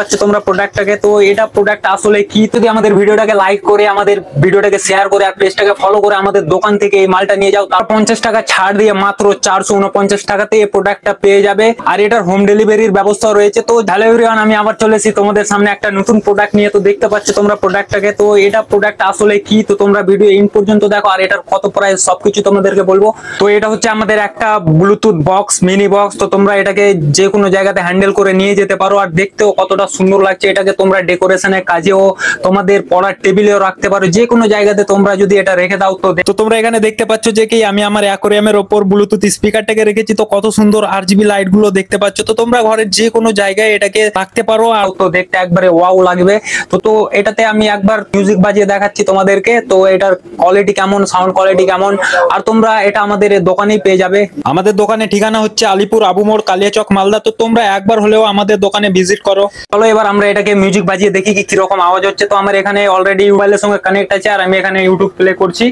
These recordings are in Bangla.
পাচ্ছ তোমরা প্রোডাক্টটাকে। তো এটা প্রোডাক্ট আসলে কি, যদি আমাদের ভিডিওটাকে লাইক করে আমাদের ভিডিওটাকে শেয়ার করে আর পেজটাকে ফলো করে আমাদের দোকান থেকে এই মালটা নিয়ে যাও, তার 50 টাকা ছাড় দিয়ে মাত্র 449 টাকাতে এই প্রোডাক্টটা পেয়ে যাবে। আর এটার হোম ডেলিভারির ব্যবস্থা রয়েছে। তো হ্যালো এভরিওয়ান, আমি আবার চলে এসেছি তোমাদের সামনে একটা নতুন প্রোডাক্ট নিয়ে। তো দেখতে পাচ্ছ তোমরা প্রোডাক্টটাকে। তো এটা প্রোডাক্ট আসলে কি, তো তোমরা ভিডিও ইন পর্যন্ত দেখো আর এটার কত প্রাইস সবকিছু তোমাদেরকে বলবো। তো এটা হচ্ছে আমাদের একটা ব্লুটুথ বক্স, মিনি বক্স। তো তোমরা এটাকে যে কোনো জায়গাতে হ্যান্ডেল করে নিয়ে যেতে পারো। আর দেখতেও কতটা সুন্দর লাগছে, এটাকে তোমরা ডেকোরেশনের কাজেও তোমাদের পড়ার টেবিলেও রাখতে পারো, যে কোনো জায়গাতে তোমরা যদি এটা রেখে দাও। তো তোমরা এখানে দেখতে পাচ্ছ যে কি আমি আমার অ্যাকোরিয়ামের ওপর ব্লুটুথ স্পিকারটাকে রেখেছি। তো কত সুন্দর আরজিবি লাইট গুলো দেখতে পাচ্ছ। তো তোমরা ঘরের যে কোনো জায়গায় এটাকে রাখতে পারো আর তো দেখতে একবারে ওয়াও লাগবে। তো এটাতে আমি একবার মিউজিক বাজিয়ে দেখাচ্ছি তোমাদেরকে। তো এটার কোয়ালিটি কেমন, সাউন্ড কোয়ালিটি কেমন। আর তোমরা এটা আমাদের দোকানেই পেয়ে যাবে। আমাদের দোকানের ঠিকানা হচ্ছে আলিপুর আবু মোড়, কালিয়াচক, মালদা। তো তোমরা একবার হলেও আমাদের দোকানে ভিজিট করো। চলো এবার আমরা এটাকে মিউজিক বাজিয়ে দেখি কি কিরকম আওয়াজ হচ্ছে। তো আমার এখানে অলরেডি মোবাইলের সঙ্গে কানেক্ট আছে আর আমি এখানে ইউটিউব প্লে করছি।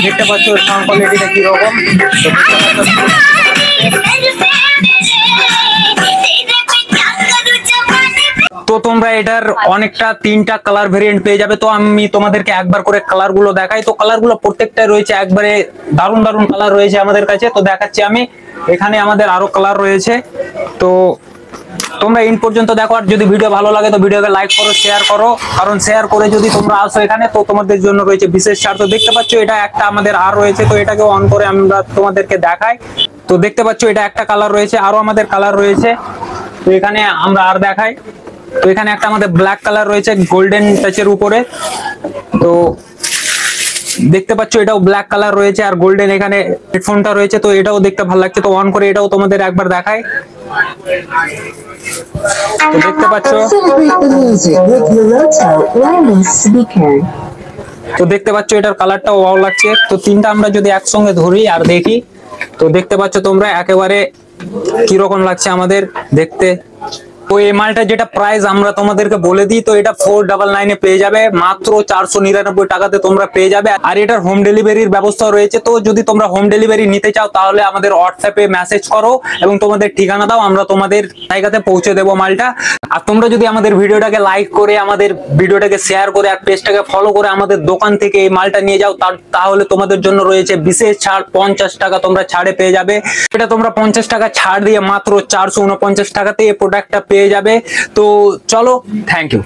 দেখতে পাচ্ছ সাউন্ড কোয়ালিটিটা কিরকম। তো তোমরা এটার অনেকটা 3টা কালার ভেরিয়েন্ট পেয়ে যাবে। তো আমি তোমাদেরকে একবার করে কালার গুলো দেখাই। তো কালার গুলো প্রত্যেকটা রয়েছে একবারে দারুণ দারুণ কালার রয়েছে আমাদের কাছে। তো দেখাচ্ছি আমি, এখানে আমাদের আরো কালার রয়েছে। তো তোমরা ইন পর্যন্ত দেখো। আর যদি ভিডিও ভালো লাগে তো ভিডিওকে লাইক করো, শেয়ার করো, কারণ শেয়ার করে যদি তোমরা আসো এখানে তো তোমাদের জন্য রয়েছে বিশেষ ছাড়। তো দেখতে পাচ্ছ এটা একটা আমাদের আর রয়েছে। তো এটাকে অন করে আমরা তোমাদেরকে দেখাই। তো দেখতে পাচ্ছ এটা একটা কালার রয়েছে, আরো আমাদের কালার রয়েছে। তো এখানে আমরা আর দেখাই। তো এখানে একটা আমাদের ব্ল্যাক কালার রয়েছে গোল্ডেন টাচের উপরে। তো দেখতে পাচ্ছ এটাও ব্ল্যাক কালার রয়েছে আর গোল্ডেন এখানে হেডফোনটা রয়েছে। তো এটাও দেখতে ভালো লাগছে। তো অন করে এটাও তোমাদের একবার দেখাই। তো দেখতে পাচ্ছ, তো দেখতে পাচ্ছ এটার কালারটাও ওয়াও লাগছে। তো তিনটা আমরা যদি একসঙ্গে ধরি আর দেখি, তো দেখতে পাচ্ছ তোমরা একেবারে কিরকম লাগছে আমাদের দেখতে। তো এই মালটা যেটা প্রাইস আমরা তোমাদেরকে বলে দিই, তো এটা 499 এ পেয়ে যাবে, মাত্র 499 টাকাতে তোমরা পেয়ে যাবে। আর এটার হোম ডেলিভারির ব্যবস্থা রয়েছে। তো যদি তোমরা হোম ডেলিভারি নিতে চাও তাহলে আমাদের হোয়াটসঅ্যাপে মেসেজ করো এবং তোমাদের ঠিকানা দাও, আমরা তোমাদের জায়গাতে পৌঁছে দেবো মালটা। আর তোমরা যদি আমাদের ভিডিওটাকে লাইক করে আমাদের ভিডিওটাকে শেয়ার করে আর পেজটাকে ফলো করে আমাদের দোকান থেকে এই মালটা নিয়ে যাও, তাহলে তোমাদের জন্য রয়েছে বিশেষ ছাড়। 50 টাকা তোমরা ছাড়ে পেয়ে যাবে। এটা তোমরা 50 টাকা ছাড় দিয়ে মাত্র 449 টাকাতে এই প্রোডাক্টটা পেয়ে যাবে। তো চলো, থ্যাংক ইউ।